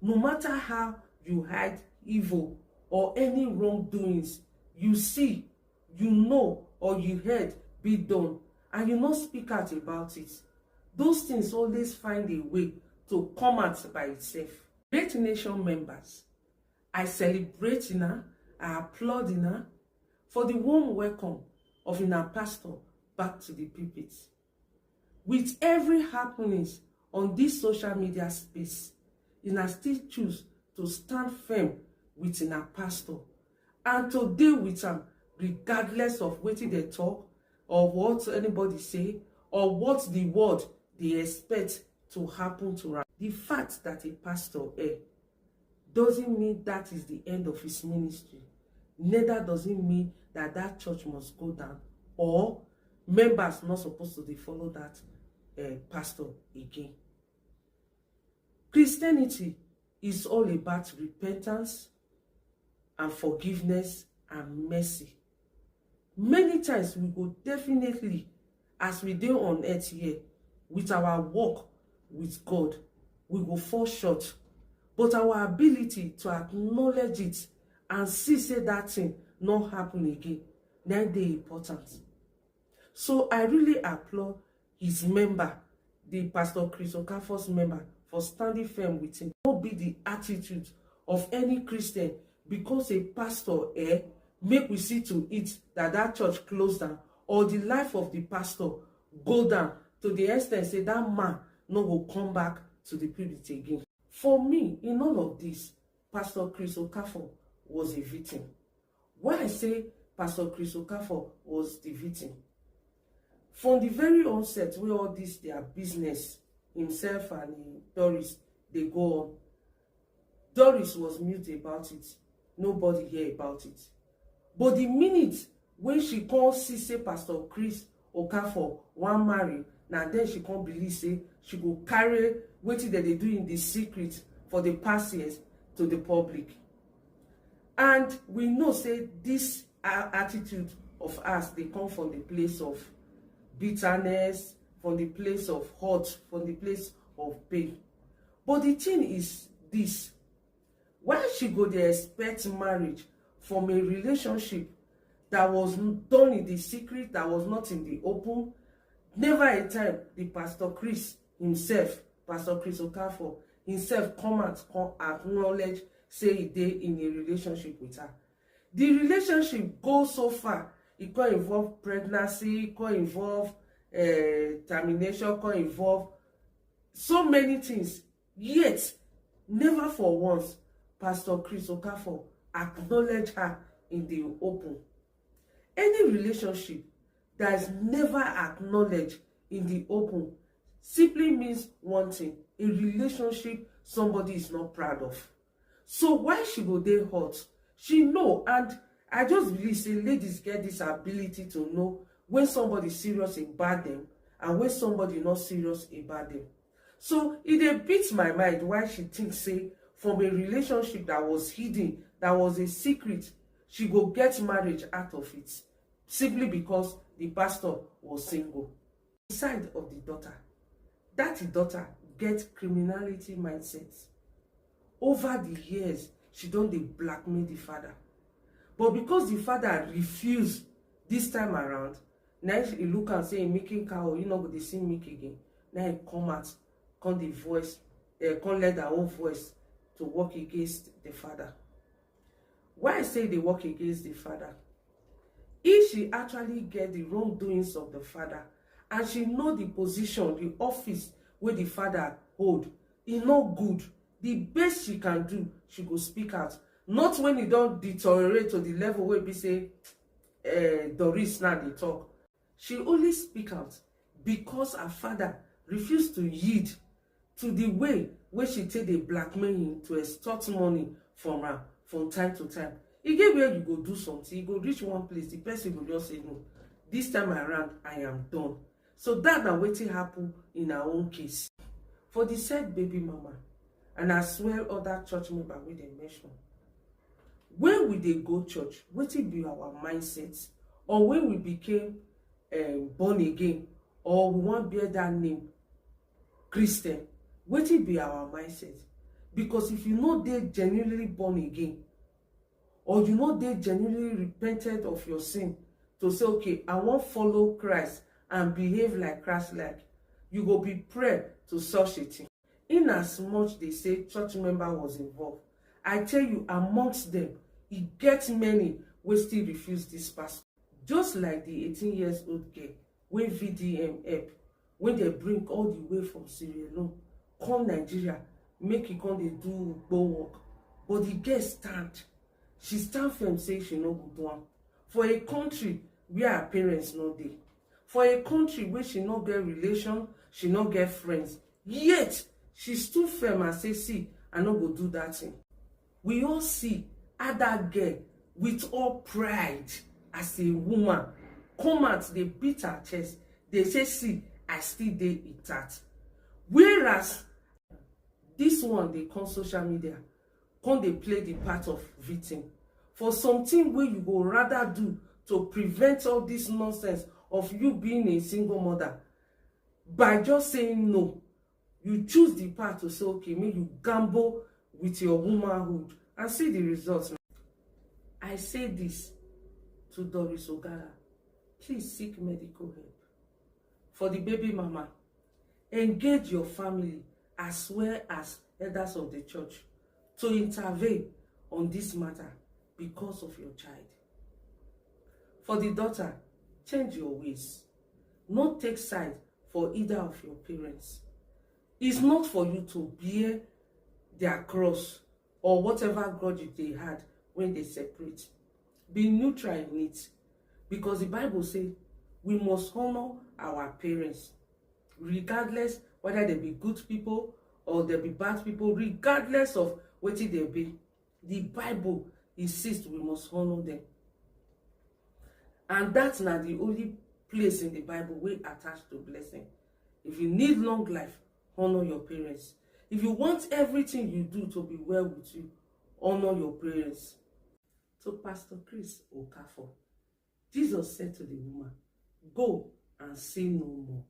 No matter how you hide evil or any wrongdoings you see, you know, or you heard be done, and you not speak out about it, those things always find a way to come out by itself. Great Nation members, I celebrate Ina, I applaud Ina for the warm welcome of Ina pastor back to the pulpit. With every happenings on this social media space, Ina still choose to stand firm with Ina pastor and to deal with am regardless of what they talk or what anybody say or what the word they expect to happen to her. The fact that a pastor doesn't mean that is the end of his ministry. Neither does it mean that that church must go down or members not supposed to follow that pastor again. Christianity is all about repentance and forgiveness and mercy. Many times we go definitely, as we do on earth here, with our walk with God, we go fall short. But our ability to acknowledge it and see say that thing not happen again, that dey important. So I really applaud his member, the Pastor Chris Okafor's member, for standing firm with him. What be the attitude of any Christian because a pastor make we see to it that church close down or the life of the pastor go down to the extent say that man no go come back to the pulpit again. For me, in all of this, Pastor Chris Okafor was a victim. Why I say Pastor Chris Okafor was the victim? From the very onset, where all this their business, himself and Doris, they go on. Doris was mute about it. Nobody hear about it. But the minute when she can't see say Pastor Chris Okafor wan marry, now then she can't believe say she go carry wetin that they do in the secret for the past years to the public. And we know say this attitude of us, they come from the place of bitterness, from the place of hurt, from the place of pain. But the thing is this: why she go dey expect marriage from a relationship that was done in the secret, that was not in the open? Never a time the Pastor Chris himself, Pastor Chris Okafor himself, come acknowledge say he dey in a relationship with her. The relationship goes so far, it can involve pregnancy, it can involve termination, can involve so many things. Yet, never for once Pastor Chris Okafor acknowledge her in the open. Any relationship that is never acknowledged in the open simply means one thing: a relationship somebody is not proud of. So why she go dey hurt? She know, and I just believe say ladies get this ability to know when somebody is serious about them and when somebody not serious about them. So it dey beat my mind why she thinks say from a relationship that was hidden, that was a secret, she go get marriage out of it simply because the pastor was single. Side of the daughter, that daughter get criminality mindset. Over the years, she don dey blackmail the father. But because the father refused this time around, now he look and say he making cow, you know, go dey see milk again. Now he come out, come the voice, come let her own voice to work against the father. Why I say they work against the father? If she actually get the wrongdoings of the father and she know the position, the office where the father hold, it's not good. The best she can do, she go speak out. Not when it don't deteriorate to the level where we say Doris now they talk. She only speak out because her father refused to yield to the way where she take the blackmail him to extort money from her from time to time. E get where you go do something, you go reach one place, the person will just say no. This time around, I am done. So that na wetin happen in our own case. For the said baby mama, and as well other church members wey dem mention, when we dey go church, wetin be our mindset? Or when we became born again, or we wan bear that name Christian, wetin be our mindset? Because if you know they genuinely born again, or you know they genuinely repented of your sin, to say, okay, I won't follow Christ and behave like Christ like, you go be pray to such a thing. In as much they say church member was involved, I tell you, amongst them, it gets many wey still refuse this pastor. Just like the 18-year-old girl wey VDM help, when they bring all the way from Sierra Leone come Nigeria, make e come dey do ugbo work, but the girl stand. She stand firm say she no go do am. For a country where her parents no dey, for a country where she no get relation, she no get friends, yet she stood firm and say, see, I no go do that thing. We all see how that girl, with all pride as a woman, come out, they beat her chest, they say, see, I still dey intact. Whereas this one, they come social media, come they play the part of victim for something where you go rather do to prevent all this nonsense of you being a single mother. By just saying no, you choose the part to say, okay, maybe you gamble with your womanhood and see the results. I say this to Doris Ogara, please seek medical help. For the baby mama, engage your family as well as elders of the church to intervene on this matter because of your child. For the daughter, change your ways. Not take side for either of your parents. It's not for you to bear their cross or whatever grudge they had when they separate. Be neutral in it, because the Bible says we must honor our parents, regardless whether they be good people or they be bad people, regardless of what they be. The Bible insists we must honor them. And that's not the only place in the Bible we attach to blessing. If you need long life, honor your parents. If you want everything you do to be well with you, honor your parents. So Pastor Chris Okafor, Jesus said to the woman, go and sin no more.